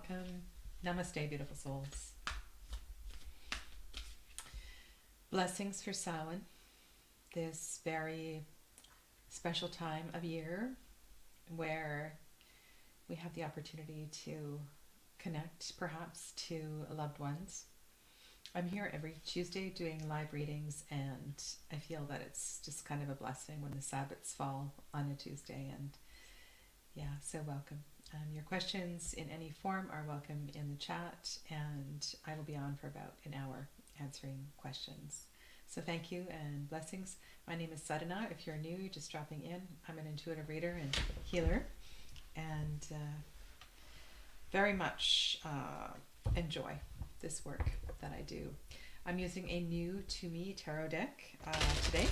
welcome. Namaste, beautiful souls. Blessings for Samhain, this very special time of year where we have the opportunity to connect perhaps to loved ones. I'm here every Tuesday doing live readings, and I feel that it's just kind of a blessing when the Sabbats fall on a Tuesday, and yeah, so welcome. Your questions in any form are welcome in the chat, and I will be on for about an hour answering questions. So thank you and blessings. My name is Sadhana. If you're new, you're just dropping in, I'm an intuitive reader and healer, and very much enjoy this work that I do. I'm using a new to me tarot deck today,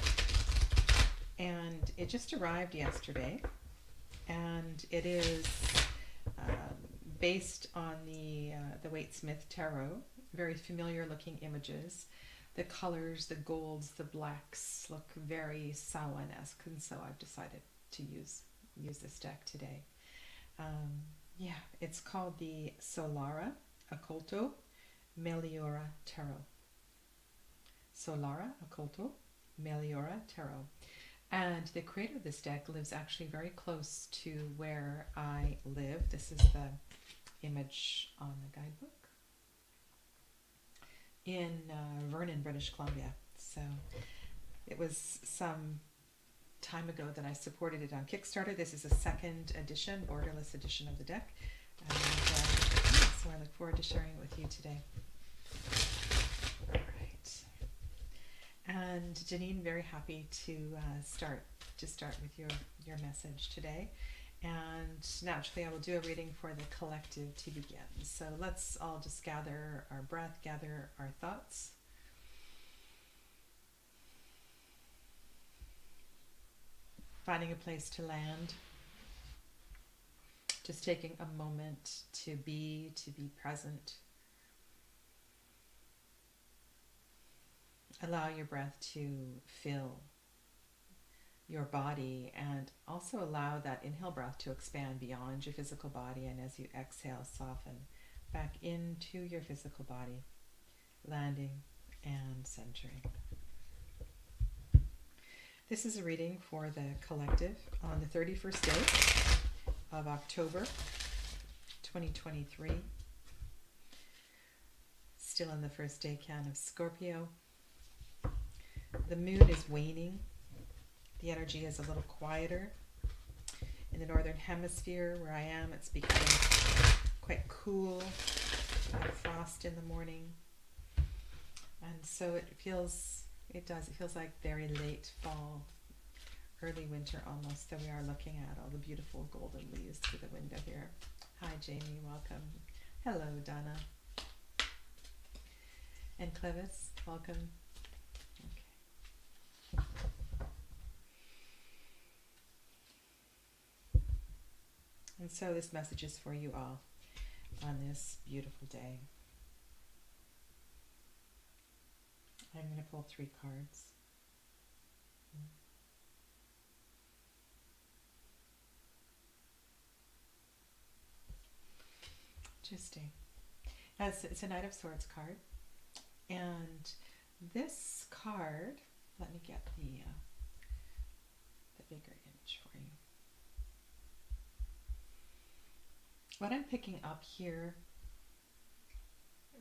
and it just arrived yesterday, and it is based on the Waite Smith Tarot. Very familiar looking images. The colors, the golds, the blacks look very Samhain-esque, and so I've decided to use this deck today. Yeah, it's called the Solara Occulto Meliora Tarot. Solara Occulto Meliora Tarot. And the creator of this deck lives actually very close to where I live. This is the image on the guidebook in Vernon, British Columbia. So it was some time ago that I supported it on Kickstarter. This is a second edition, borderless edition of the deck. And so I look forward to sharing it with you today. All right. And Janine, very happy to start with your message today. And naturally, I will do a reading for the collective to begin. So let's all just gather our breath, gather our thoughts. Finding a place to land. Just taking a moment to be present. Allow your breath to fill your body, and also allow that inhale breath to expand beyond your physical body, and as you exhale, soften back into your physical body, landing and centering. This is a reading for the collective on the 31st day of October 2023. Still in the first decan of Scorpio. The moon is waning. The energy is a little quieter. In the northern hemisphere where I am, it's becoming quite cool. We have frost in the morning. And so it feels like very late fall, early winter almost, that we are looking at all the beautiful golden leaves through the window here. Hi Jamie, welcome. Hello Donna. And Clevis, welcome. And so this message is for you all on this beautiful day. I'm going to pull 3 cards. Interesting. It's a Knight of Swords card. And this card, let me get the bigger image for you. What I'm picking up here,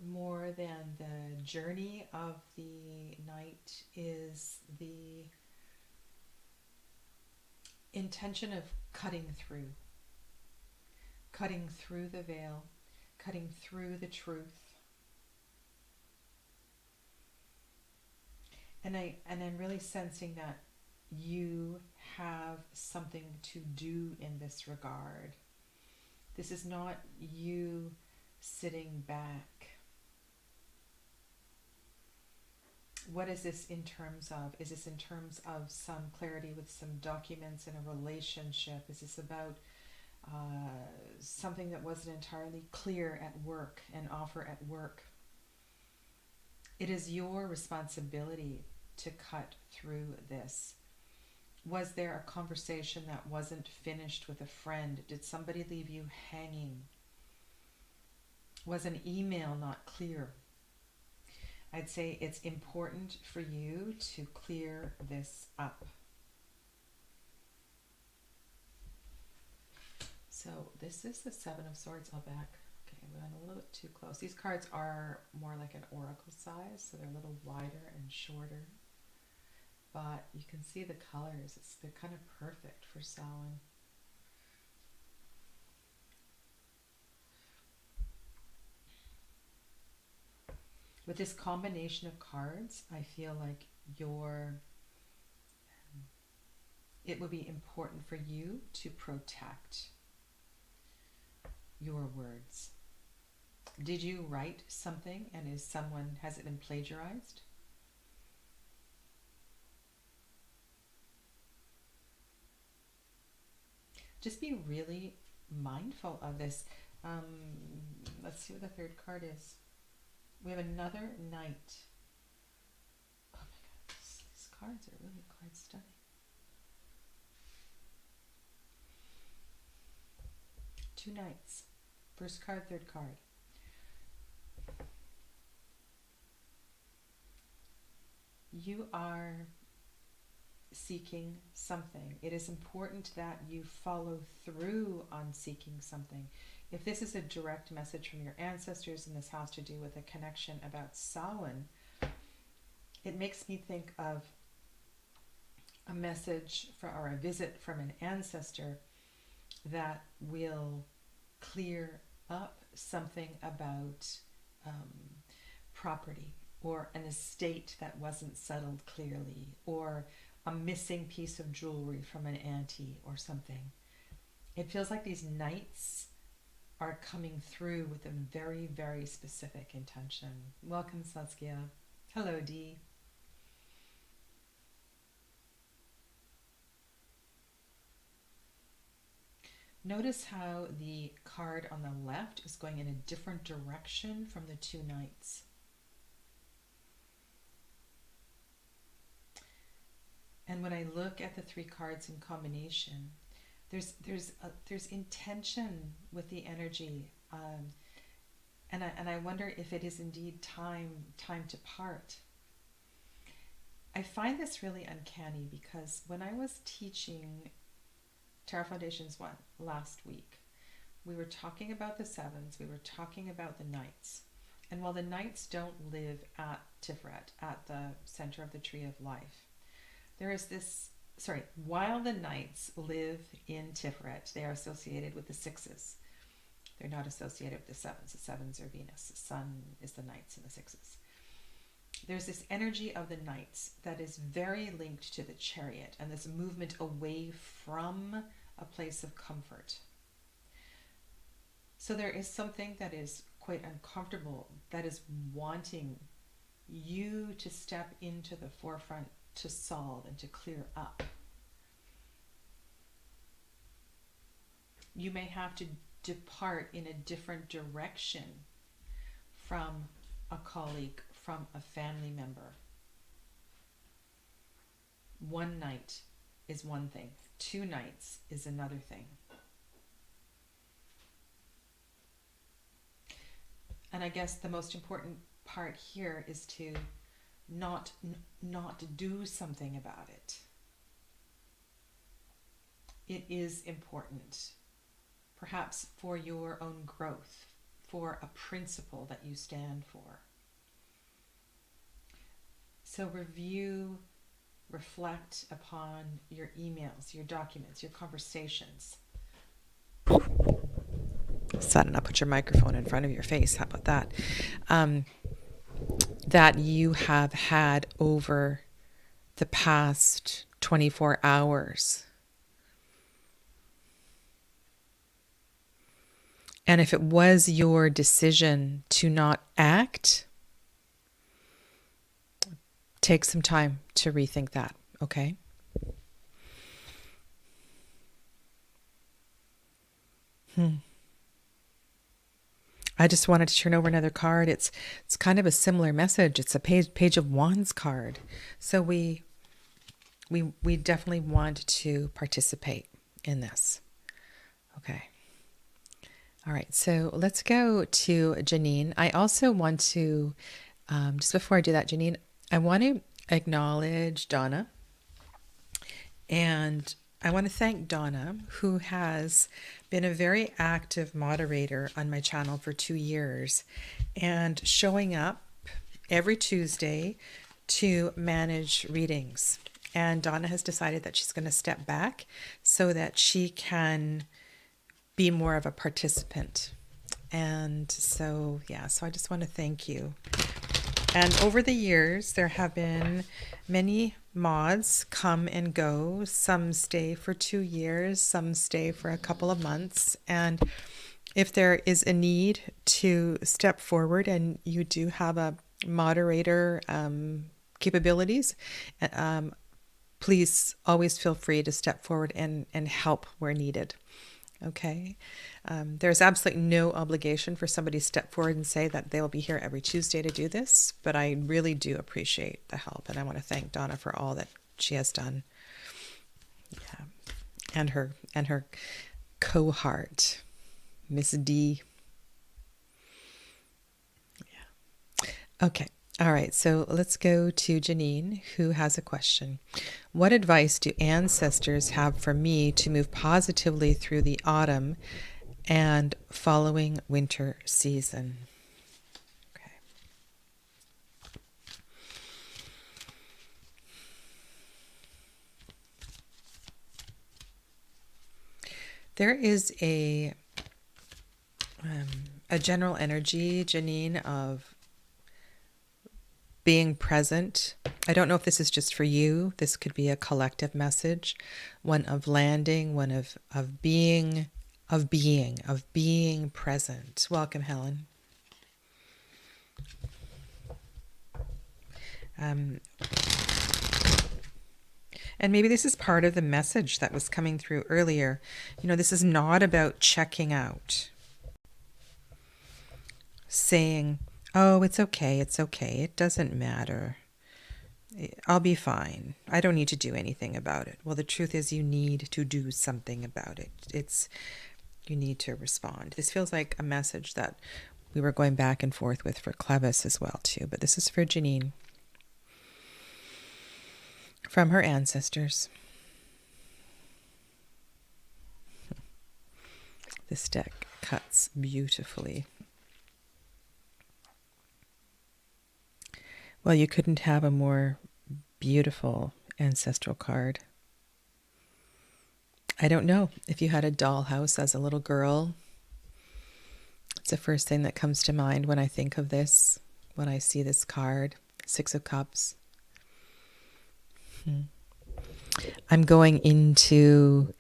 more than the journey of the knight, is the intention of cutting through the veil, cutting through the truth. And I'm really sensing that you have something to do in this regard. This is not you sitting back. What is this in terms of? Is this in terms of some clarity with some documents in a relationship? Is this about something that wasn't entirely clear at work, an offer at work? It is your responsibility to cut through this. Was there a conversation that wasn't finished with a friend? Did somebody leave you hanging? Was an email not clear? I'd say it's important for you to clear this up. So this is the Seven of Swords. I'll back. Okay, we went a little bit too close. These cards are more like an oracle size, so they're a little wider and shorter. But you can see the colors. They're kind of perfect for Samhain. With this combination of cards, I feel like it would be important for you to protect your words. Did you write something and has it been plagiarized? Just be really mindful of this. Let's see what the third card is. We have another knight. Oh my God, these cards are really quite stunning. Two knights. First card, third card. You are seeking something. It is important that you follow through on seeking something. If this is a direct message from your ancestors and this has to do with a connection about Samhain, it makes me think of a message or a visit from an ancestor that will clear up something about property or an estate that wasn't settled clearly, or a missing piece of jewelry from an auntie or something. It feels like these knights are coming through with a very, very specific intention. Welcome, Saskia. Hello, Dee. Notice how the card on the left is going in a different direction from the two knights. And when I look at the three cards in combination, there's intention with the energy, and I wonder if it is indeed time to part. I find this really uncanny because when I was teaching Tarot Foundations 1 last week, we were talking about the sevens, we were talking about the knights, and while the knights don't live at Tiferet, at the center of the tree of life, there is this, while the knights live in Tiferet, they are associated with the sixes. They're not associated with the sevens. The sevens are Venus. The sun is the knights and the sixes. There's this energy of the knights that is very linked to the chariot and this movement away from a place of comfort. So there is something that is quite uncomfortable, that is wanting you to step into the forefront to solve and to clear up. You may have to depart in a different direction from a colleague, from a family member. One night is one thing. Two nights is another thing. And I guess the most important part here is to not do something about it. It is important, perhaps for your own growth, for a principle that you stand for. So review, reflect upon your emails, your documents, your conversations. Sadhana, put your microphone in front of your face. How about that? That you have had over the past 24 hours. And if it was your decision to not act, take some time to rethink that, okay? I just wanted to turn over another card. It's kind of a similar message. It's a page of wands card. So we definitely want to participate in this. Okay. All right, so let's go to Janine. I also want to, just before I do that, Janine, I want to acknowledge Donna. And I want to thank Donna, who has been a very active moderator on my channel for 2 years and showing up every Tuesday to manage readings. And Donna has decided that she's going to step back so that she can be more of a participant. And so, yeah, so I just want to thank you. And over the years, there have been many mods come and go. Some stay for 2 years, some stay for a couple of months. And if there is a need to step forward and you do have a moderator capabilities, please always feel free to step forward and help where needed. Okay. There's absolutely no obligation for somebody to step forward and say that they will be here every Tuesday to do this, but I really do appreciate the help, and I want to thank Donna for all that she has done. Yeah. And her cohort, Miss D. Yeah. Okay. All right, so let's go to Janine, who has a question. What advice do ancestors have for me to move positively through the autumn and following winter season? Okay. There is a general energy, Janine, of being present. I don't know if this is just for you. This could be a collective message, one of landing, one of being present. Welcome, Helen. And maybe this is part of the message that was coming through earlier. You know, this is not about checking out, saying, oh, it's okay, it doesn't matter. I'll be fine. I don't need to do anything about it. Well, the truth is you need to do something about it. You need to respond. This feels like a message that we were going back and forth with for Clevis as well, too. But this is for Janine from her ancestors. This deck cuts beautifully. Well, you couldn't have a more beautiful ancestral card. I don't know if you had a dollhouse as a little girl. It's the first thing that comes to mind when I think of this, when I see this card, 6 of Cups. I'm going into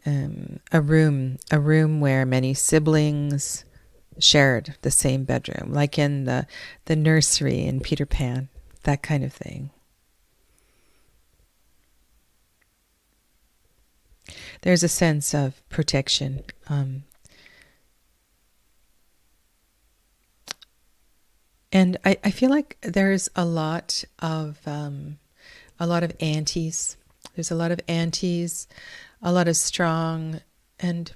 a room where many siblings shared the same bedroom, like in the nursery in Peter Pan, that kind of thing. There's a sense of protection. And I feel like there's a lot of aunties. There's a lot of aunties, a lot of strong, and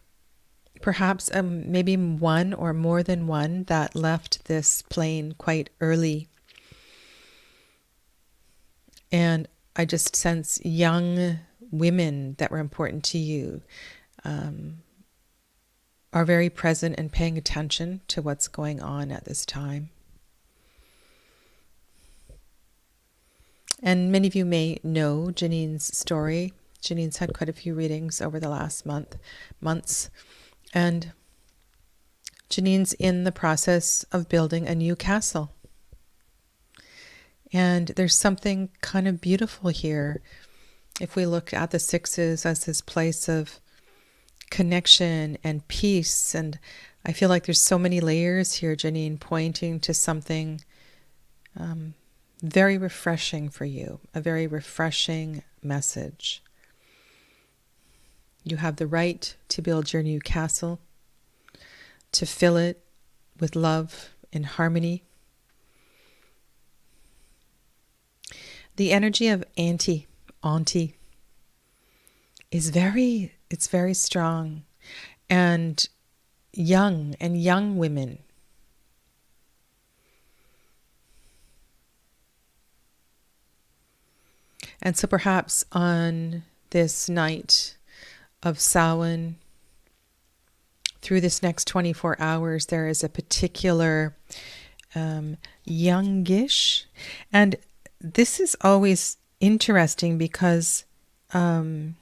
perhaps maybe one or more than one that left this plane quite early. And I just sense young women that were important to you are very present and paying attention to what's going on at this time. And many of you may know Janine's story. Janine's had quite a few readings over the last months. And Janine's in the process of building a new castle. And there's something kind of beautiful here. If we look at the 6s as this place of connection and peace, and I feel like there's so many layers here, Janine, pointing to something very refreshing for you, a very refreshing message. You have the right to build your new castle, to fill it with love and harmony. The energy of auntie is very strong. And young women. And so perhaps on this night of Samhain, through this next 24 hours, there is a particular youngish. And this is always interesting because many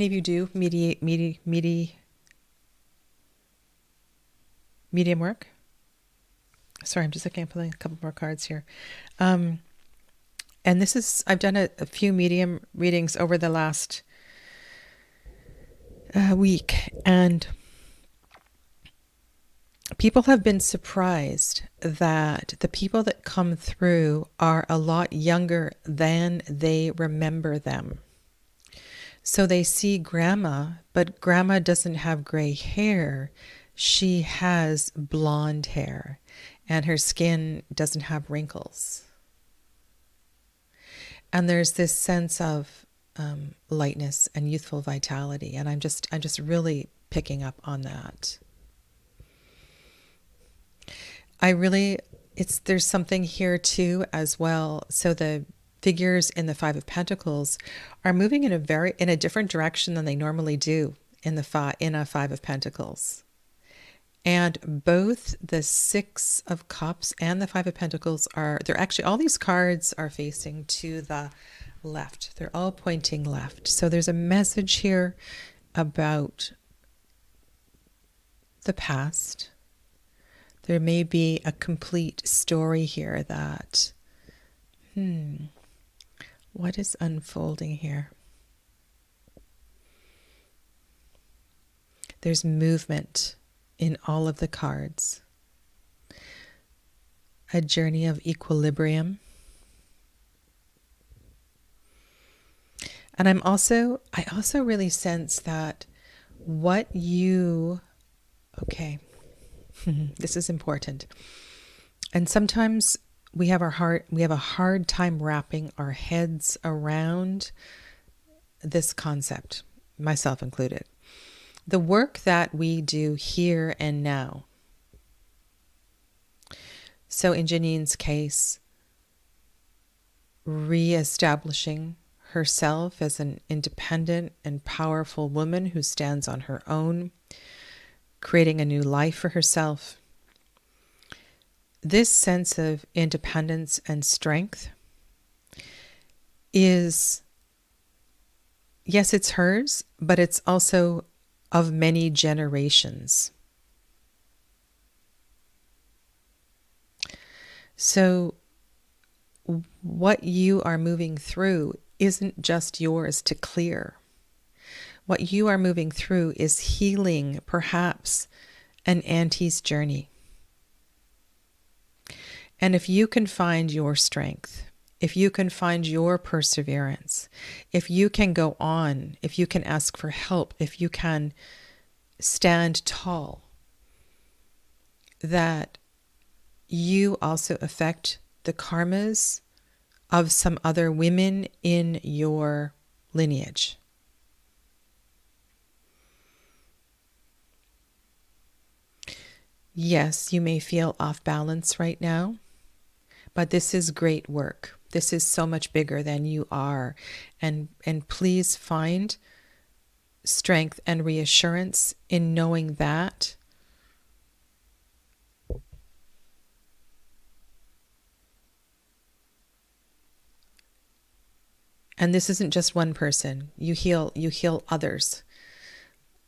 of you do medium work. Sorry, I'm just looking at pulling a couple more cards here. And this is, I've done a few medium readings over the last week, and people have been surprised that the people that come through are a lot younger than they remember them. So they see grandma, but grandma doesn't have gray hair. She has blonde hair, and her skin doesn't have wrinkles. And there's this sense of lightness and youthful vitality, and I'm just really picking up on that. There's something here too as well. So the figures in the Five of Pentacles are moving in a different direction than they normally do in a Five of Pentacles. And both the Six of Cups and the Five of Pentacles they're actually, all these cards are facing to the left. They're all pointing left. So there's a message here about the past. There may be a complete story here that, what is unfolding here? There's movement in all of the cards. A journey of equilibrium. And I also really sense that this is important. And sometimes we have a hard time wrapping our heads around this concept, myself included. The work that we do here and now. So in Janine's case, reestablishing herself as an independent and powerful woman who stands on her own, creating a new life for herself. This sense of independence and strength is, yes, it's hers, but it's also of many generations. So what you are moving through isn't just yours to clear. What you are moving through is healing, perhaps, an auntie's journey. And if you can find your strength, if you can find your perseverance, if you can go on, if you can ask for help, if you can stand tall, that you also affect the karmas of some other women in your lineage. Yes, you may feel off balance right now, but this is great work. This is so much bigger than you are. And please find strength and reassurance in knowing that and this isn't just one person. You heal others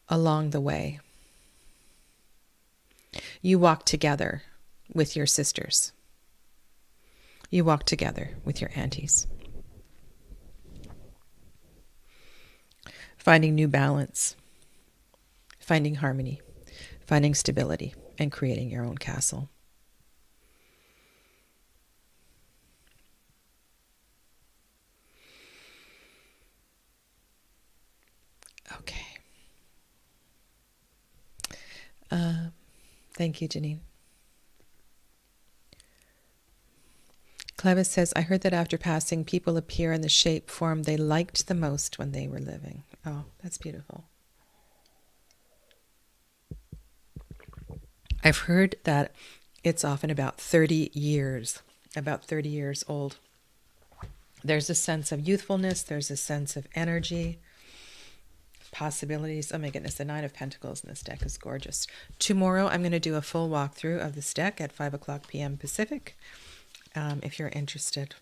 along the way. You walk together with your sisters. You walk together with your aunties. Finding new balance, finding harmony, finding stability, and creating your own castle. Okay. Thank you, Janine. Clevis says, I heard that after passing, people appear in the shape form they liked the most when they were living. Oh, that's beautiful. I've heard that it's often about 30 years, old. There's a sense of youthfulness, there's a sense of energy, possibilities. Oh my goodness, the Nine of Pentacles in this deck is gorgeous. Tomorrow I'm going to do a full walkthrough of this deck at 5 o'clock p.m. Pacific, if you're interested.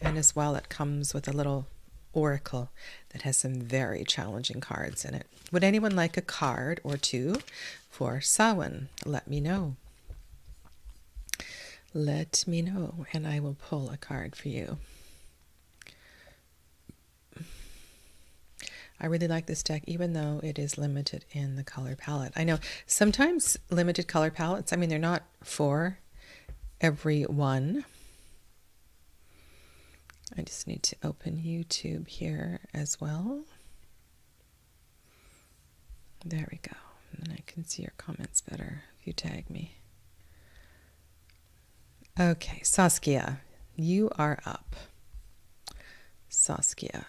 And as well, it comes with a little oracle that has some very challenging cards in it. Would anyone like a card or two for Samhain? Let me know. Let me know, and I will pull a card for you. I really like this deck, even though it is limited in the color palette. I know sometimes limited color palettes, I mean, they're not for everyone. I just need to open YouTube here as well. There we go. And I can see your comments better if you tag me. Okay, Saskia, you are up. Saskia.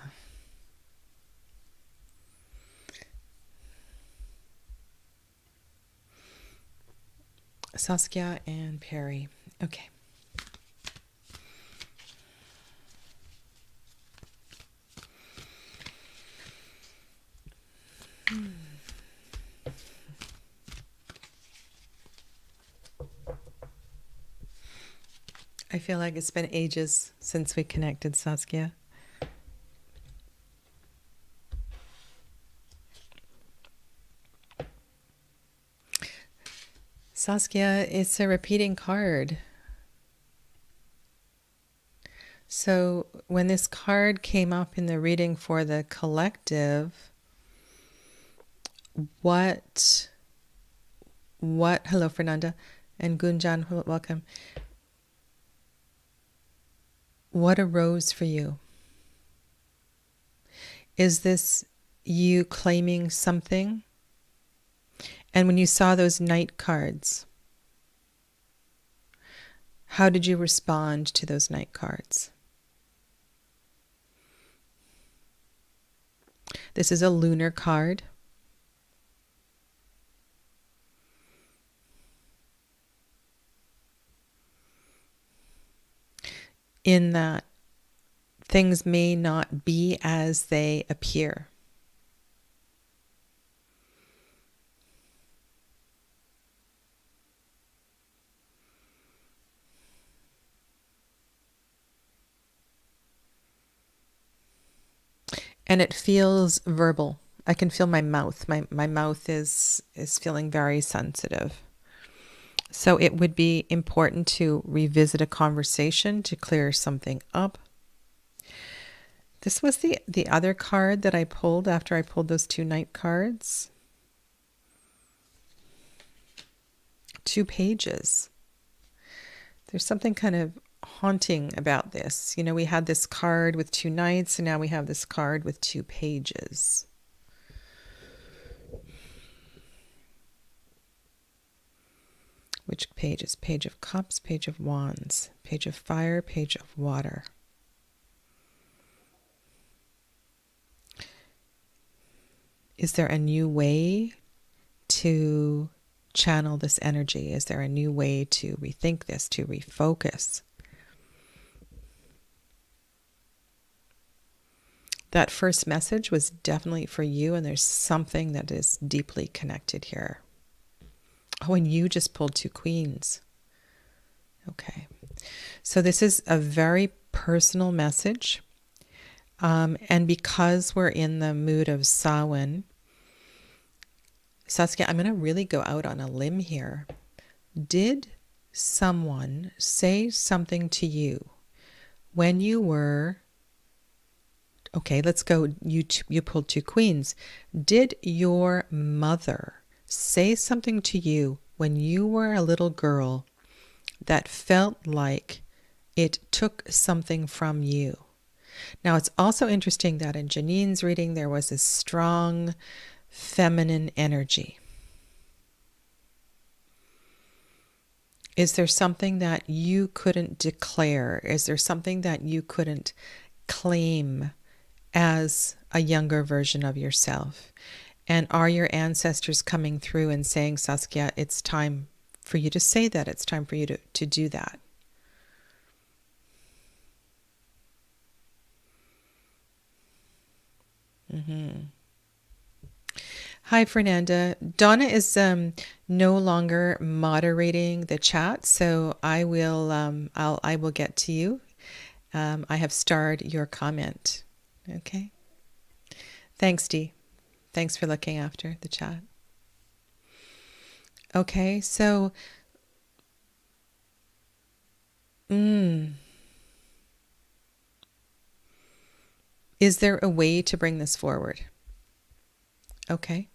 Saskia and Perry. Okay. I feel like it's been ages since we connected, Saskia. Saskia, it's a repeating card. So when this card came up in the reading for the collective, hello Fernanda and Gunjan, welcome. What arose for you? Is this you claiming something? And when you saw those knight cards, how did you respond to those knight cards? This is a lunar card. In that things may not be as they appear. And it feels verbal. I can feel my mouth. My mouth is feeling very sensitive. So it would be important to revisit a conversation to clear something up. This was the other card that I pulled after I pulled those two knight cards. 2 pages. There's something kind of haunting about this. You know, we had this card with 2 knights, and now we have this card with 2 pages. Which pages? Page of Cups, Page of Wands, Page of Fire, Page of Water. Is there a new way to channel this energy? Is there a new way to rethink this, to refocus? That first message was definitely for you, and there's something that is deeply connected here. Oh, and you just pulled 2 queens. Okay. So this is a very personal message. And because we're in the mood of Samhain, Saskia, I'm going to really go out on a limb here. Did someone say something to you when you were... Okay, let's go. You pulled 2 queens. Did your mother say something to you when you were a little girl that felt like it took something from you? Now, it's also interesting that in Janine's reading, there was a strong feminine energy. Is there something that you couldn't declare? Is there something that you couldn't claim as a younger version of yourself? And are your ancestors coming through and saying, Saskia, it's time for you to say that, it's time for you to do that? Mm-hmm. Hi, Fernanda. Donna is no longer moderating the chat, so I will get to you. I have starred your comment. Okay. Thanks, Dee. Thanks for looking after the chat. Okay, so is there a way to bring this forward? Okay.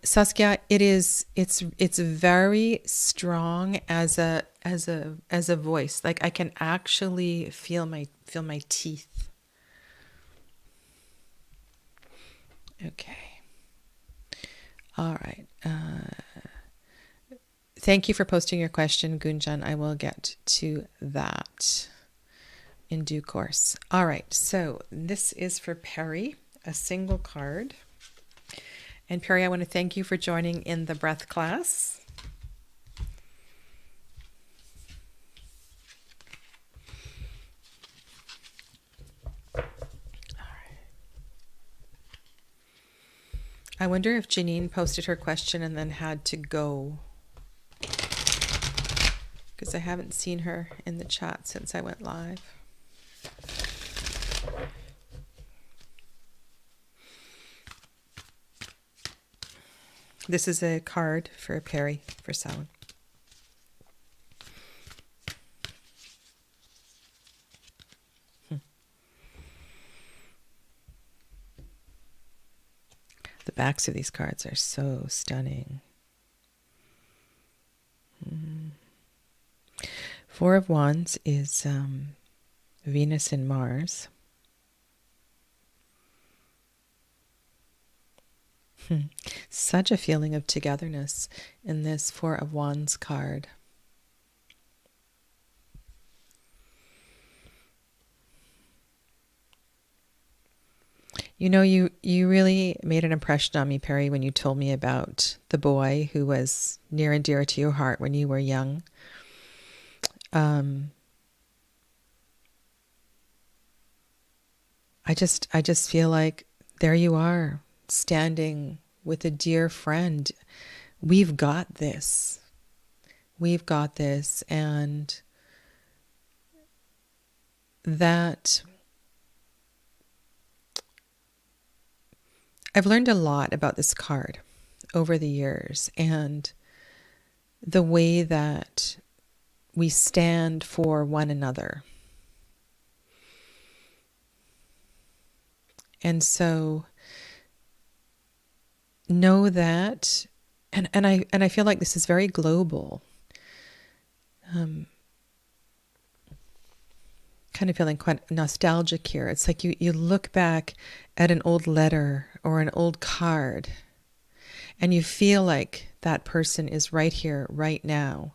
Saskia, it's very strong as a voice. Like I can actually feel my teeth. Okay. All right. Thank you for posting your question, Gunjan. I will get to that in due course. All right. So this is for Perry, a single card. And Perry, I want to thank you for joining in the breath class. I wonder if Janine posted her question and then had to go, because I haven't seen her in the chat since I went live. This is a card for Perry for Samhain. The backs of these cards are so stunning. Four of Wands is Venus and Mars. Such a feeling of togetherness in this Four of Wands card. You know, you really made an impression on me, Perry, when you told me about the boy who was near and dear to your heart when you were young. I just feel like there you are, standing with a dear friend. We've got this. We've got this. And that I've learned a lot about this card over the years and the way that we stand for one another. And so know that, and I feel like this is very global. Kind of feeling quite nostalgic here. It's like you look back at an old letter or an old card and you feel like that person is right here, right now.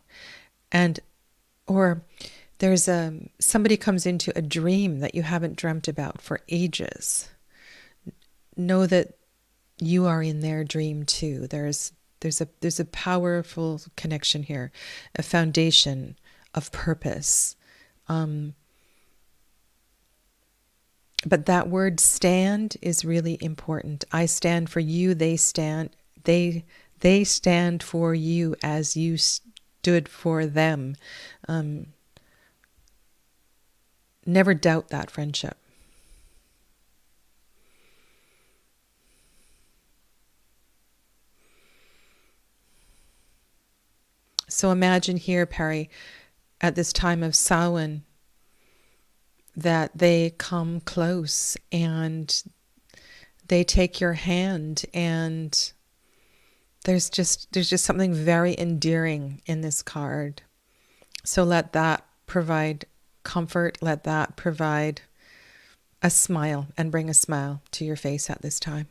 Or there's somebody comes into a dream that you haven't dreamt about for ages. Know that you are in their dream too. There's a powerful connection here, a foundation of purpose. But that word stand is really important. I stand for you, they stand for you as you stood for them. Never doubt that friendship. So imagine here, Perry, at this time of Samhain, that they come close and they take your hand, and there's just something very endearing in this card. So let that provide comfort, let that provide a smile and bring a smile to your face at this time.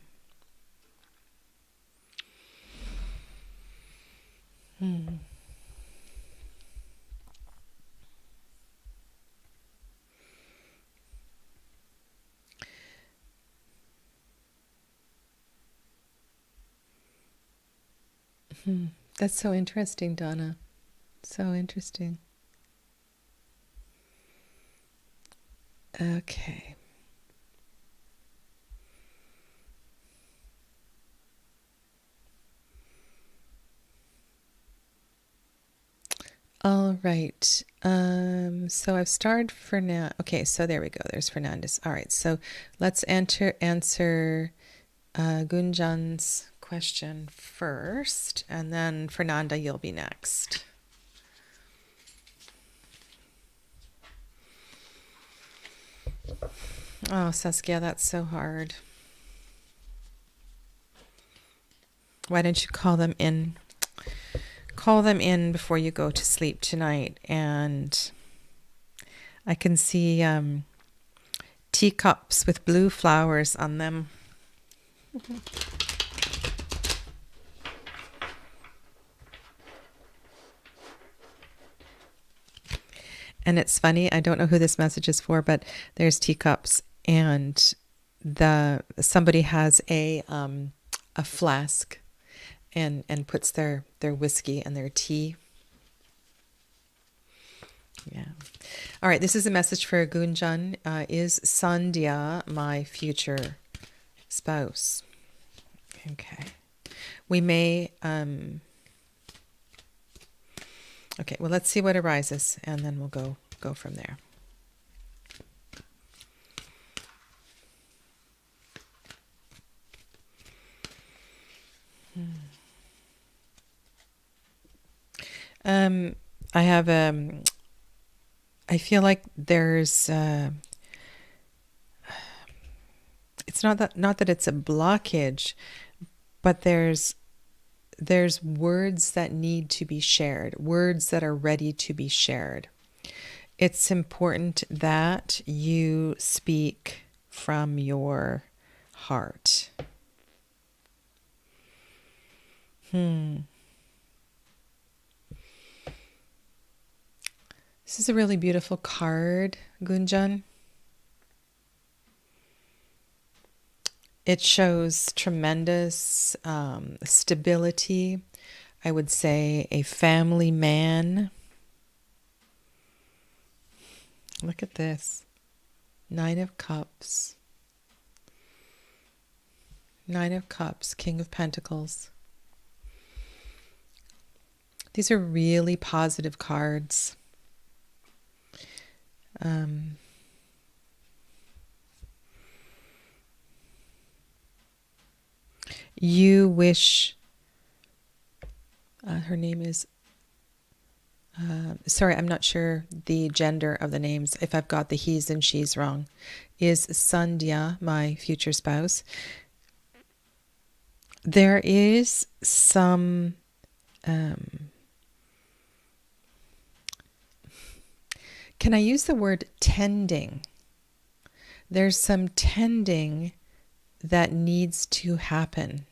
That's so interesting, Donna. So interesting. Okay. All right. So I've starred for now. Okay, so there we go. There's Fernandez. All right. So let's answer Gunjan's question first, and then Fernanda, you'll be next. Oh, Saskia, that's so hard. Why don't you call them in? Call them in before you go to sleep tonight. And I can see teacups with blue flowers on them. And it's funny, I don't know who this message is for, but there's teacups, and somebody has a flask and puts their whiskey and their tea. Yeah. All right, this is a message for Gunjan. Is Sandhya my future spouse? Okay. We may... Okay, well, let's see what arises, and then we'll go from there. I have I feel like there's it's not that it's a blockage, but there's words that need to be shared, words that are ready to be shared. It's important that you speak from your heart. This is a really beautiful card, Gunjan. It shows tremendous stability. I would say a family man. Look at this. 9 of Cups. 9 of Cups, King of Pentacles. These are really positive cards. You wish, her name is, sorry, I'm not sure the gender of the names, if I've got the he's and she's wrong. Is Sandhya my future spouse? There is some, can I use the word tending? There's some tending that needs to happen.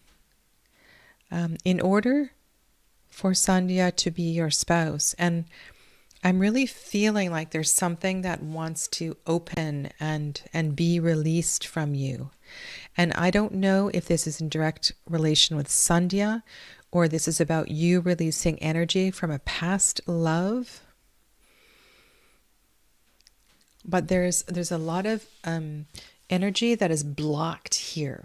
In order for Sandhya to be your spouse. And I'm really feeling like there's something that wants to open and be released from you. And I don't know if this is in direct relation with Sandhya, or this is about you releasing energy from a past love. But there's a lot of energy that is blocked here.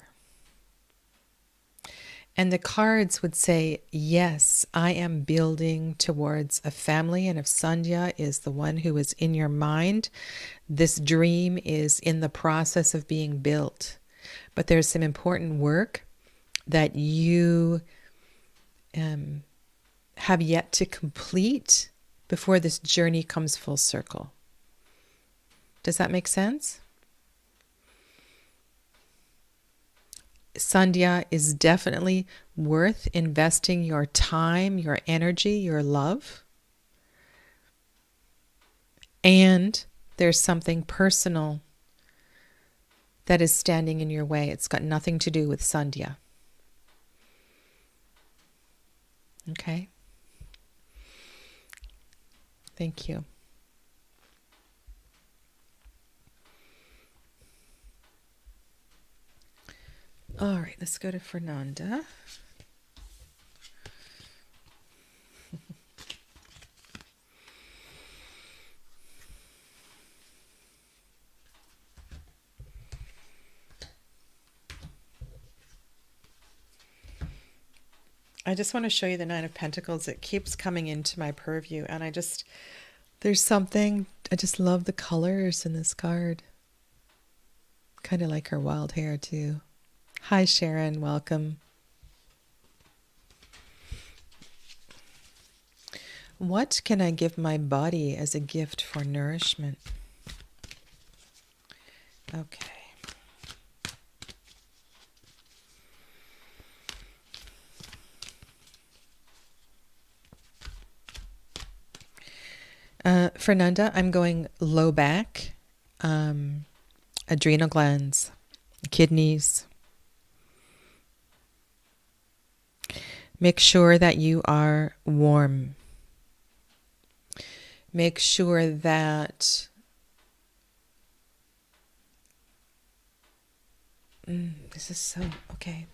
And the cards would say, yes, I am building towards a family. And if Sandhya is the one who is in your mind, this dream is in the process of being built. But there's some important work that you have yet to complete before this journey comes full circle. Does that make sense? Sandhya is definitely worth investing your time, your energy, your love. And there's something personal that is standing in your way. It's got nothing to do with Sandhya. Okay? Thank you. All right, let's go to Fernanda. I just want to show you the Nine of Pentacles. It keeps coming into my purview, and there's something, I just love the colors in this card. Kind of like her wild hair too. Hi Sharon, welcome. What can I give my body as a gift for nourishment? Okay. Fernanda, I'm going low back, adrenal glands, kidneys. Make sure that you are warm. Make sure that this is so, okay.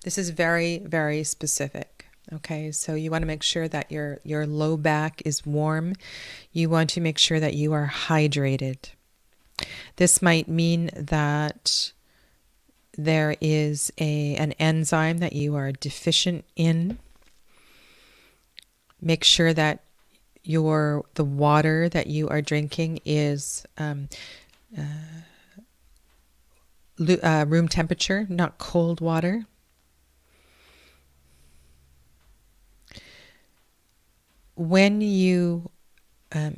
This is very, very specific. Okay, so you want to make sure that your low back is warm. You want to make sure that you are hydrated. This might mean that there is an enzyme that you are deficient in. Make sure that the water that you are drinking is room temperature, not cold water. When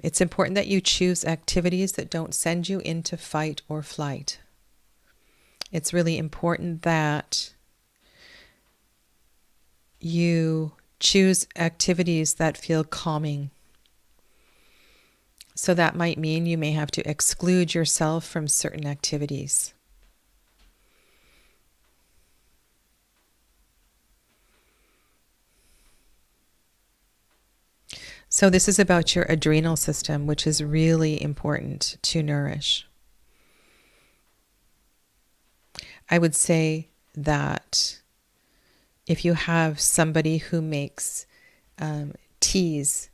it's important that you choose activities that don't send you into fight or flight. It's really important that you choose activities that feel calming. So that might mean you may have to exclude yourself from certain activities. So this is about your adrenal system, which is really important to nourish. I would say that if you have somebody who makes teas,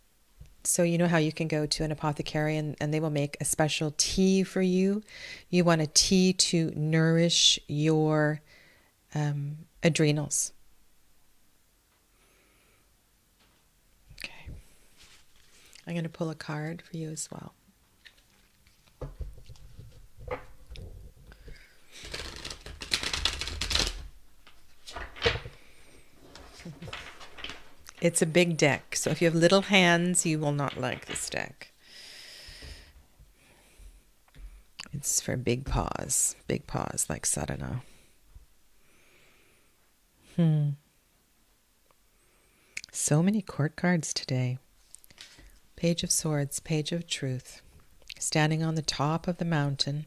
so you know how you can go to an apothecary and they will make a special tea for you. You want a tea to nourish your adrenals. Okay. I'm going to pull a card for you as well. It's a big deck, so if you have little hands, you will not like this deck. It's for big paws like Sadhana. So many court cards today. Page of Swords, Page of Truth, standing on the top of the mountain.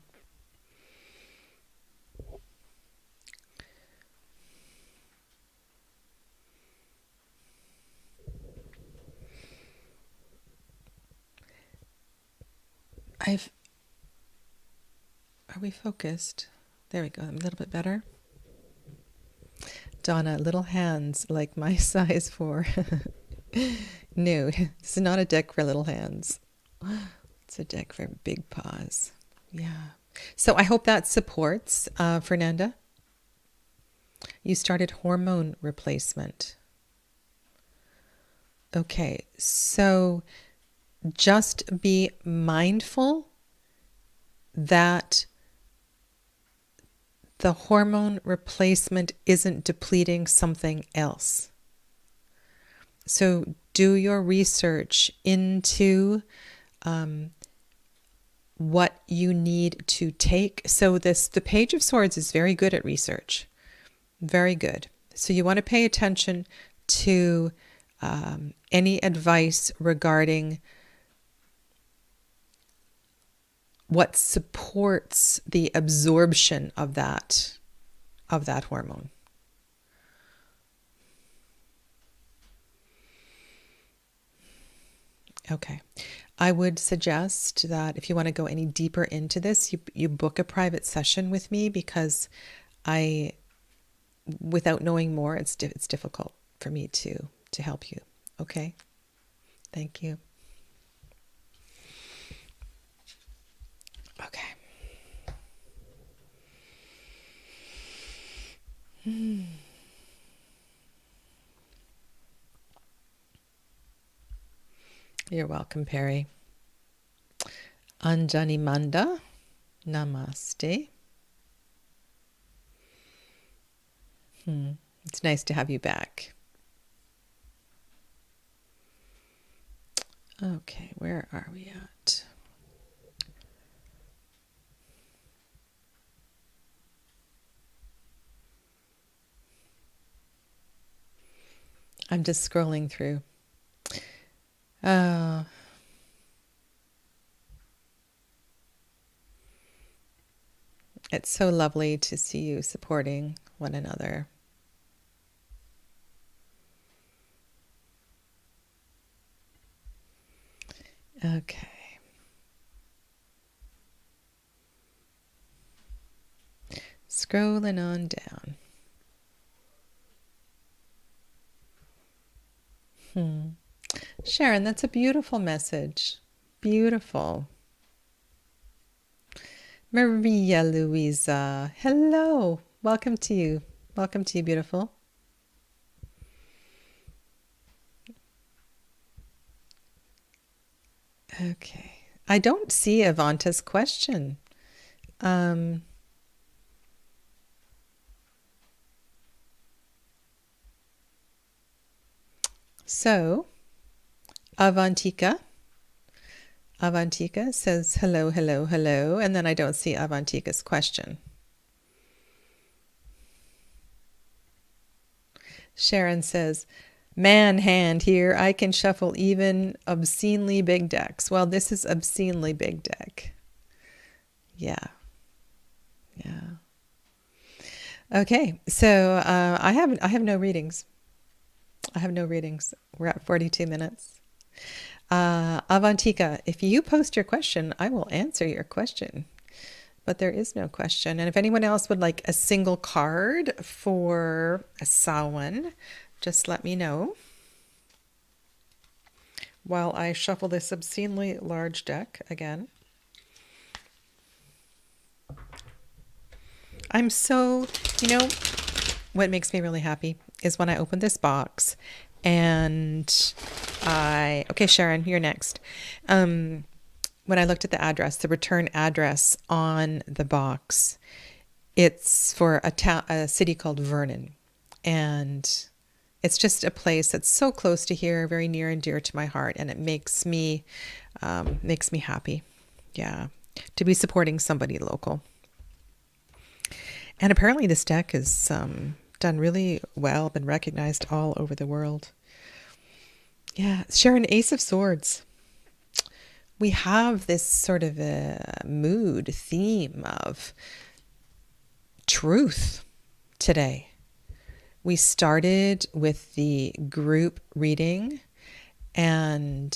Are we focused? There we go, a little bit better. Donna, little hands like my size 4. No, this is not a deck for little hands. It's a deck for big paws. Yeah. So I hope that supports, Fernanda. You started hormone replacement. Okay, so just be mindful that the hormone replacement isn't depleting something else. So do your research into what you need to take. So the Page of Swords is very good at research. Very good. So you want to pay attention to any advice regarding what supports the absorption of that hormone. Okay. I would suggest that if you want to go any deeper into this, you book a private session with me, because without knowing more, it's difficult for me to help you. Okay? Thank you. Okay. You're welcome, Perry. Anjani Manda, namaste. It's nice to have you back. Okay, where are we at? I'm just scrolling through. It's so lovely to see you supporting one another. Okay. Scrolling on down. Sharon, that's a beautiful message. Beautiful. Maria Luisa, hello. Welcome to you. Welcome to you, beautiful. Okay. I don't see Avanta's question. So, Avantika says hello, hello, hello, and then I don't see Avantika's question. Sharon says, man hand here, I can shuffle even obscenely big decks. Well, this is obscenely big deck. Yeah. Okay, so I have no readings. We're at 42 minutes. Avantika, if you post your question, I will answer your question. But there is no question. And if anyone else would like a single card for a Samhain, just let me know while I shuffle this obscenely large deck again. I'm so, what makes me really happy is when I open this box and okay, Sharon, you're next. When I looked at the address, the return address on the box, it's for a city called Vernon. And it's just a place that's so close to here, very near and dear to my heart. And it makes me happy. Yeah. To be supporting somebody local. And apparently this deck is done really well, been recognized all over the world. Yeah, Sharon, Ace of Swords. We have this sort of a mood theme of truth today. We started with the group reading, and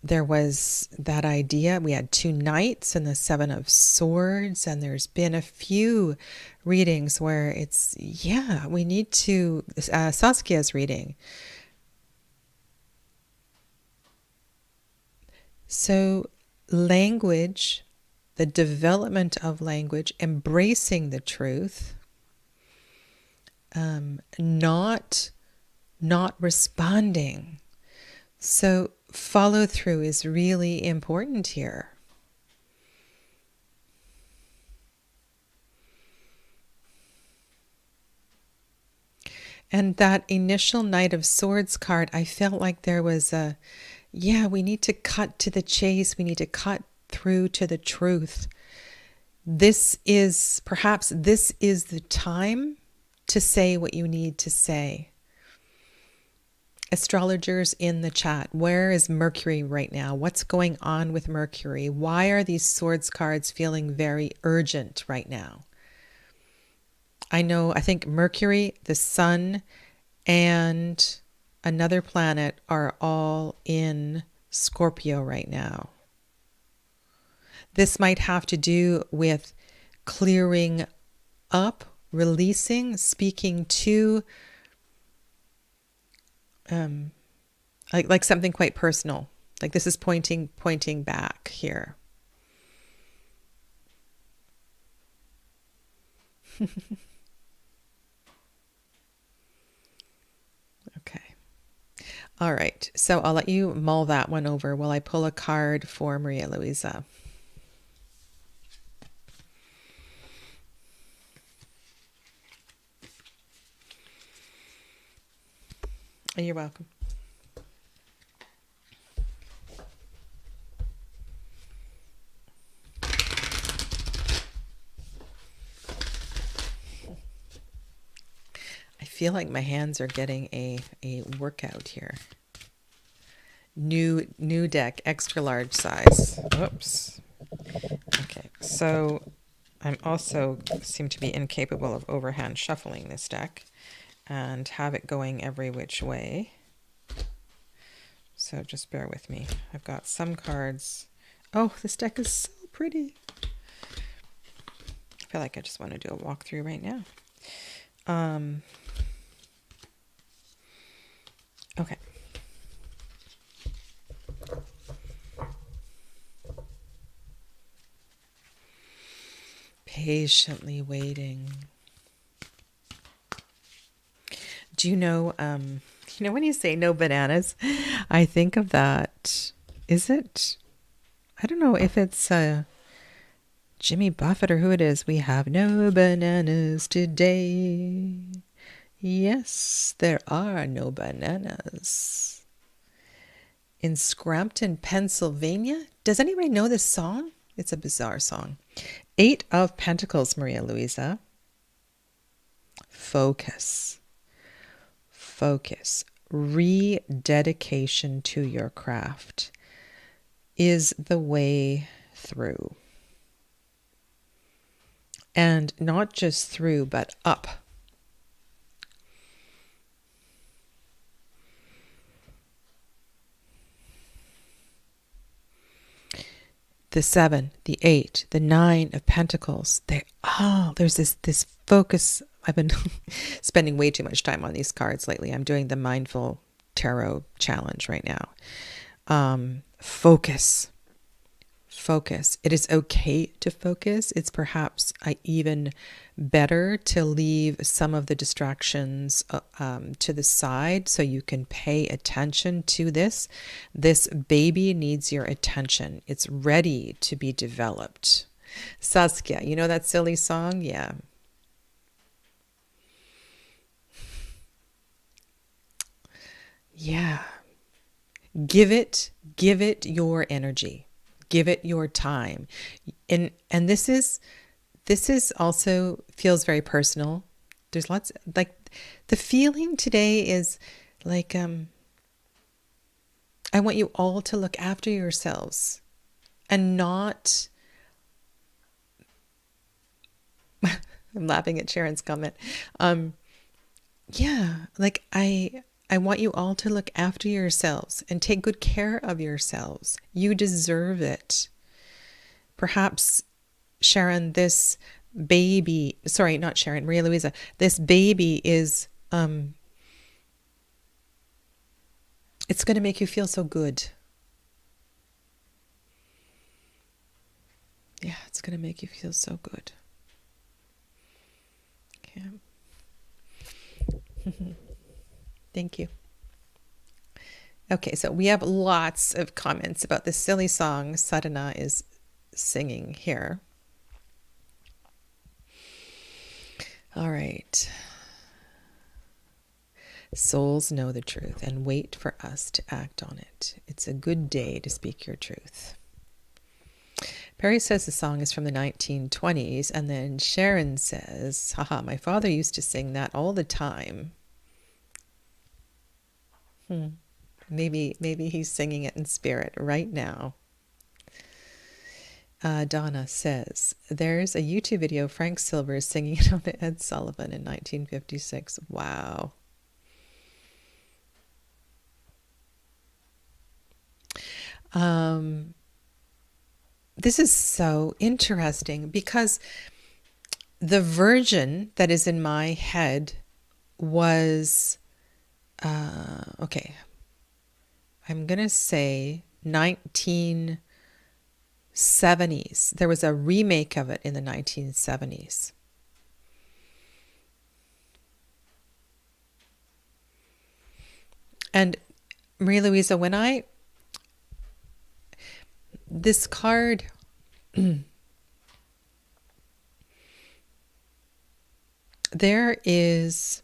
there was that idea. We had 2 knights and the 7 of Swords, and there's been a few readings where it's, we need to, Saskia's reading. So language, the development of language, embracing the truth, not responding. So follow through is really important here. And that initial Knight of Swords card, I felt like there was we need to cut to the chase. We need to cut through to the truth. This is the time to say what you need to say. Astrologers in the chat, where is Mercury right now? What's going on with Mercury? Why are these swords cards feeling very urgent right now? I think Mercury, the sun, and another planet are all in Scorpio right now. This might have to do with clearing up, releasing, speaking to like something quite personal. Like this is pointing back here. Okay. All right. So I'll let you mull that one over while I pull a card for Maria Luisa. You're welcome. I feel like my hands are getting a workout here. New deck, extra large size. Oops. Okay, so I'm also seem to be incapable of overhand shuffling this deck and have it going every which way. So just bear with me. I've got some cards. Oh, this deck is so pretty. I feel like I just want to do a walkthrough right now. Okay. Patiently waiting. Do you know when you say no bananas, I think of that. Is it? I don't know if it's Jimmy Buffett or who it is. We have no bananas today. Yes, there are no bananas. In Scranton, Pennsylvania. Does anybody know this song? It's a bizarre song. 8 of Pentacles, Maria Luisa. Focus. Focus. Rededication to your craft is the way through. And not just through, but up. The 7, the 8, the 9 of Pentacles. There's this focus. I've been spending way too much time on these cards lately. I'm doing the Mindful Tarot Challenge right now. Focus. Focus. It is okay to focus. It's perhaps even better to leave some of the distractions to the side so you can pay attention to this. This baby needs your attention. It's ready to be developed. Saskia, you know that silly song? Yeah. Yeah. Give it your energy. Give it your time. And this is also feels very personal. There's lots, like, the feeling today is like, I want you all to look after yourselves and not, I'm laughing at Sharon's comment. Yeah, like I want you all to look after yourselves and take good care of yourselves. You deserve it. Perhaps, Sharon, this baby, sorry, not Sharon, Maria Luisa, this baby is, it's going to make you feel so good. Yeah, it's going to make you feel so good. Yeah. Thank you. Okay, so we have lots of comments about this silly song Sadhana is singing here. All right. Souls know the truth and wait for us to act on it. It's a good day to speak your truth. Perry says the song is from the 1920s, and then Sharon says, haha, my father used to sing that all the time. Maybe he's singing it in spirit right now. Donna says, there's a YouTube video, Frank Silver is singing it on the Ed Sullivan in 1956. Wow. This is so interesting because the version that is in my head was, okay, I'm going to say 1970s. There was a remake of it in the 1970s. And Maria Louisa, this card, there is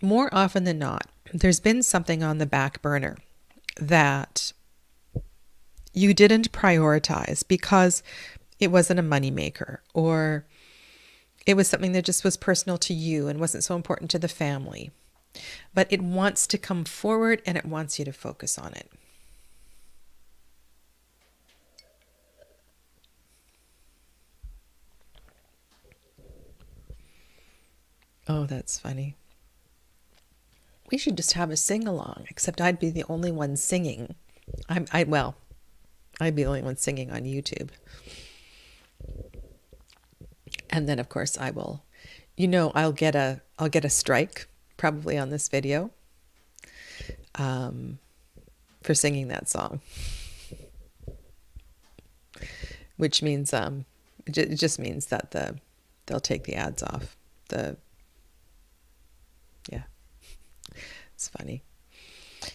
more often than not, there's been something on the back burner that you didn't prioritize because it wasn't a moneymaker, or it was something that just was personal to you and wasn't so important to the family. But it wants to come forward and it wants you to focus on it. Oh, that's funny. We should just have a sing-along, except I'd be the only one singing. I'd be the only one singing on YouTube. And then of course I'll get a strike probably on this video for singing that song. Which means it just means that they'll take the ads off. Yeah. It's funny.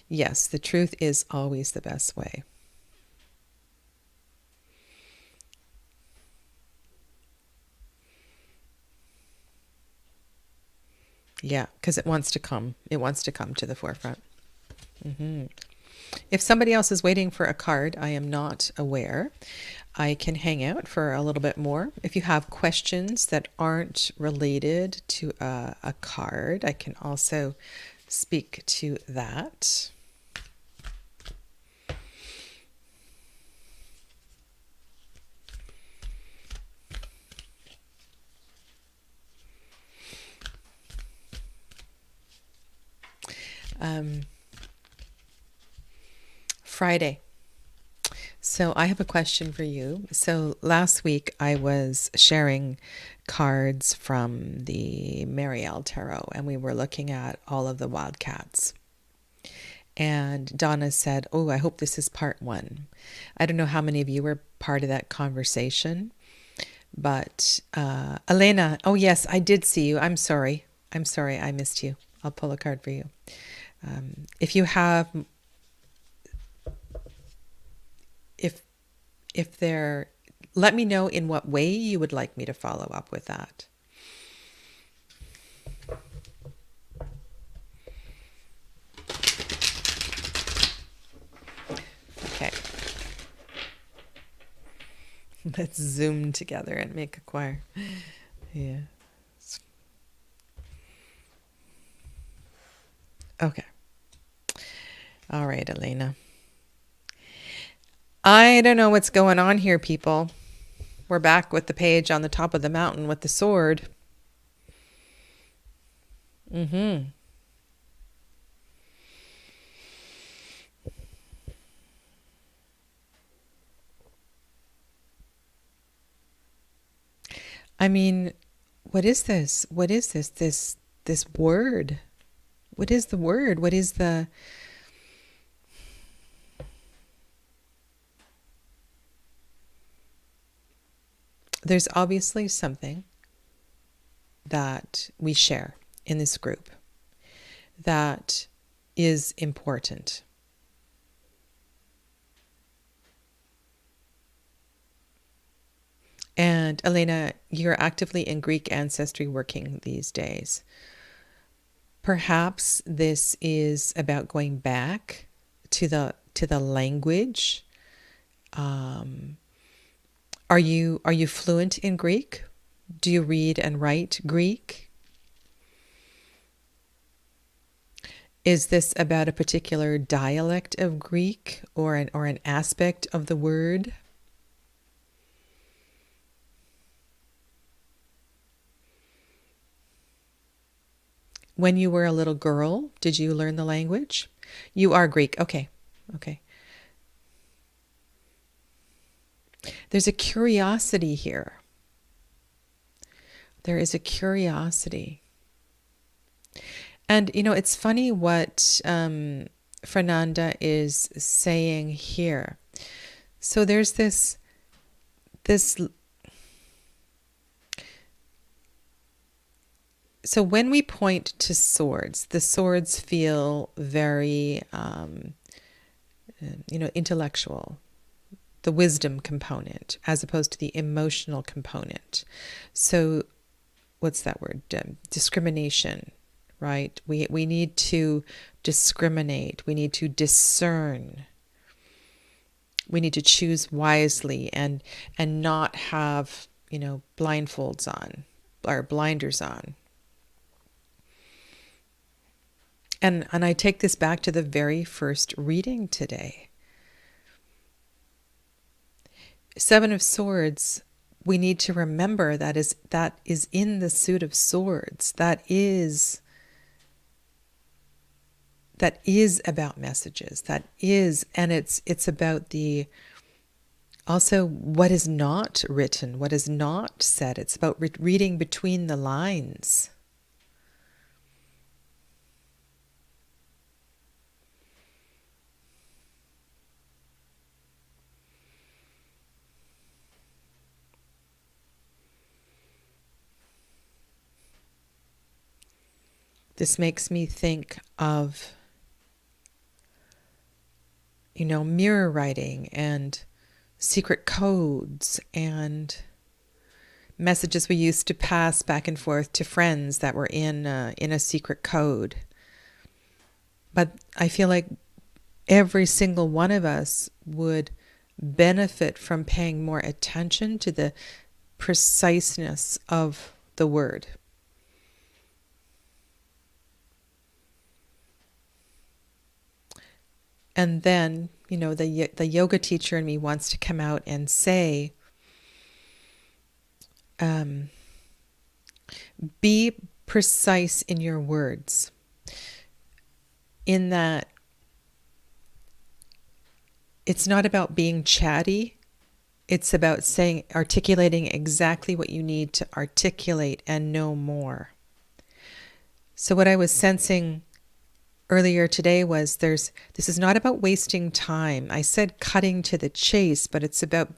Yes, the truth is always the best way. Yeah, because it wants to come to the forefront. If somebody else is waiting for a card, I am not aware. I can hang out for a little bit more. If you have questions that aren't related to a card, I can also speak to that. Friday. So I have a question for you. So last week I was sharing cards from the Marielle Tarot, and we were looking at all of the wildcats. And Donna said, oh, I hope this is part 1. I don't know how many of you were part of that conversation, but Elena, oh yes, I did see you. I'm sorry, I missed you. I'll pull a card for you. If you have, if there, let me know in what way you would like me to follow up with that. Okay. Let's zoom together and make a choir. Yeah. Okay. All right, Elena. I don't know what's going on here, people. We're back with the page on the top of the mountain with the sword. I mean, what is this? What is this? This word? What is the word? What is the... There's obviously something that we share in this group that is important. And Elena, you're actively in Greek ancestry working these days. Perhaps this is about going back to the language. Are you fluent in Greek? Do you read and write Greek? Is this about a particular dialect of Greek or an aspect of the word? When you were a little girl, did you learn the language? You are Greek. Okay. Okay. There's a curiosity here. There is a curiosity. And, it's funny what Fernanda is saying here. So there's this, so when we point to swords, the swords feel very, intellectual, the wisdom component, as opposed to the emotional component. So what's that word? Discrimination, right? We need to discriminate. We need to discern. We need to choose wisely and not have, blindfolds on or blinders on. And I take this back to the very first reading today. Seven of Swords, we need to remember that is in the suit of swords. That is about messages. And it's about the also what is not written, what is not said. It's about reading between the lines. This makes me think of, mirror writing and secret codes and messages we used to pass back and forth to friends that were in a secret code. But I feel like every single one of us would benefit from paying more attention to the preciseness of the word. And then, the yoga teacher in me wants to come out and say, be precise in your words. In that, it's not about being chatty. It's about articulating exactly what you need to articulate and no more. So what I was sensing earlier today was this is not about wasting time. I said cutting to the chase, but it's about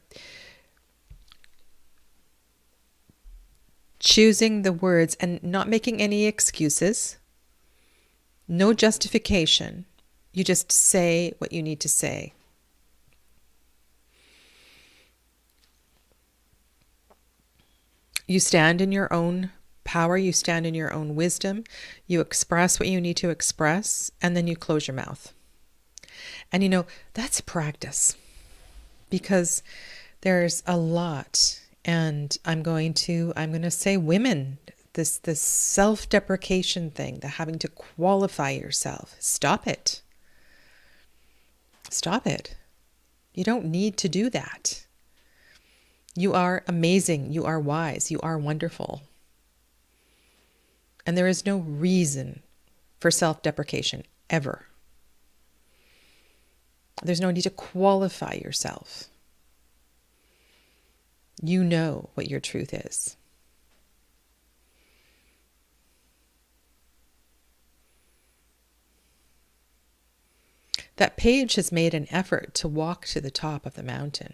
choosing the words and not making any excuses, no justification. You just say what you need to say. You stand in your own power, you stand in your own wisdom, you express what you need to express, and then you close your mouth. And that's practice, because there's a lot, and I'm going to say women, this self-deprecation thing, the having to qualify yourself. Stop it. Stop it. You don't need to do that. You are amazing, you are wise, you are wonderful. And there is no reason for self-deprecation, ever. There's no need to qualify yourself. You know what your truth is. That page has made an effort to walk to the top of the mountain.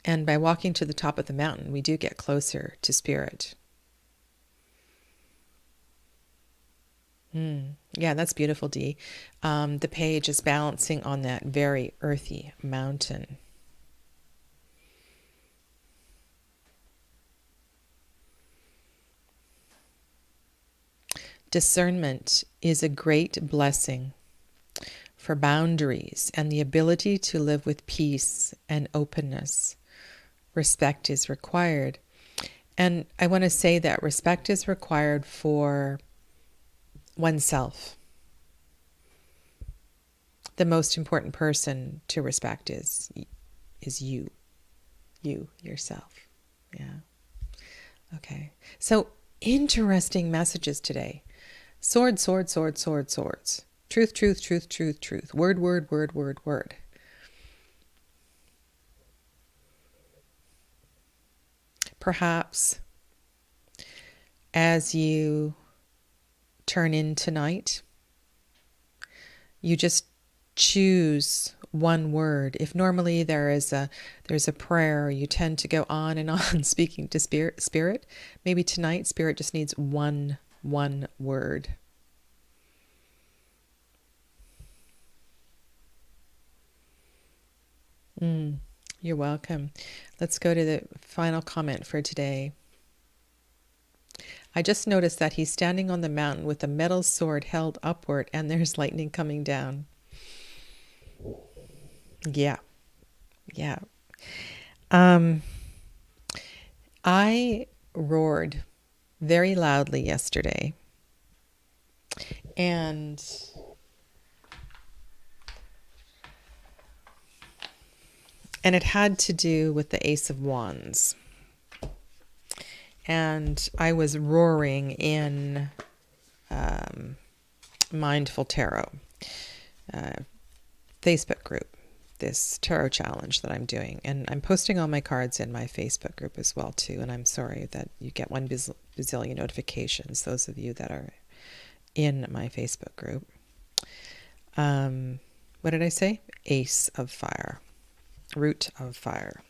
And by walking to the top of the mountain, we do get closer to spirit. Yeah, that's beautiful, Dee. The page is balancing on that very earthy mountain. Discernment is a great blessing for boundaries and the ability to live with peace and openness respect is required. And I want to say that respect is required for oneself. The most important person to respect is you yourself. Yeah. Okay. So interesting messages today. Sword, sword, sword, sword, swords. Truth, truth, truth, truth, truth. Word, word, word, word, word. Perhaps as you turn in tonight, you just choose one word. If normally there's a prayer, you tend to go on and on speaking to spirit. Maybe tonight spirit just needs one word. You're welcome. Let's go to the final comment for today. I just noticed that he's standing on the mountain with a metal sword held upward and there's lightning coming down. Yeah. Yeah. I roared very loudly yesterday, and it had to do with the Ace of Wands. And I was roaring in Mindful Tarot Facebook group, this tarot challenge that I'm doing. And I'm posting all my cards in my Facebook group as well, too. And I'm sorry that you get one bazillion notifications, those of you that are in my Facebook group. What did I say? Ace of Fire. Root of Fire.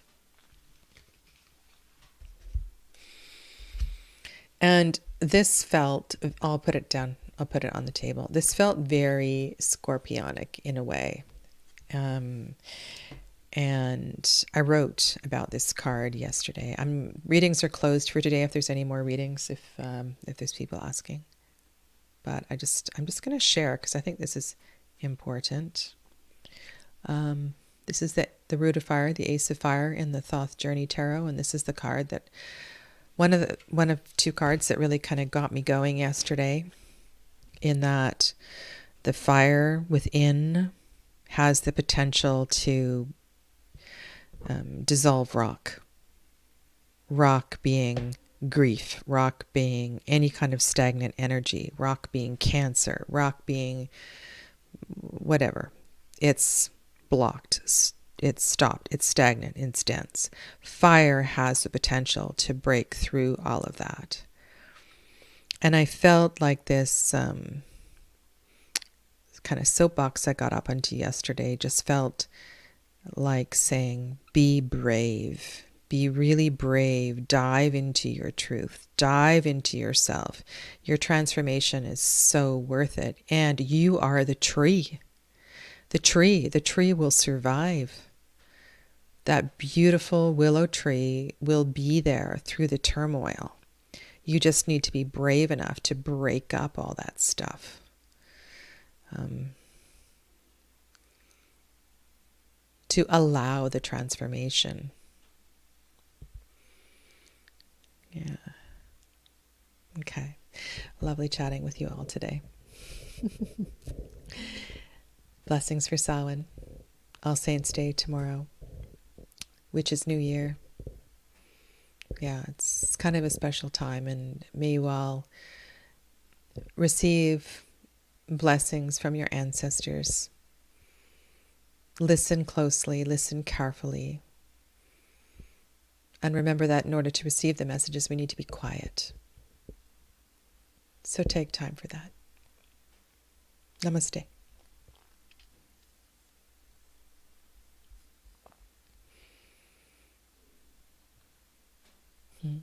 And this felt, I'll put it down, I'll put it on the table. This felt very scorpionic in a way. And I wrote about this card yesterday. Readings are closed for today if there's any more readings, if there's people asking. But I'm just going to share because I think this is important. This is the Root of Fire, the Ace of Fire in the Thoth Journey Tarot, and this is the card that one of two cards that really kind of got me going yesterday, in that the fire within has the potential to dissolve rock. Rock being grief, rock being any kind of stagnant energy, rock being cancer, rock being whatever. It's blocked, it's stopped, it's stagnant, it's dense. Fire has the potential to break through all of that. And I felt like this kind of soapbox I got up onto yesterday just felt like saying, be brave, be really brave, dive into your truth, dive into yourself. Your transformation is so worth it. And you are the tree. The tree will survive. That beautiful willow tree will be there through the turmoil. You just need to be brave enough to break up all that stuff. To allow the transformation. Yeah. Okay. Lovely chatting with you all today. Blessings for Samhain. All Saints' Day tomorrow, which is New Year. Yeah, it's kind of a special time, and may you all receive blessings from your ancestors. Listen closely, listen carefully. And remember that in order to receive the messages, we need to be quiet. So take time for that. Namaste. Hmm.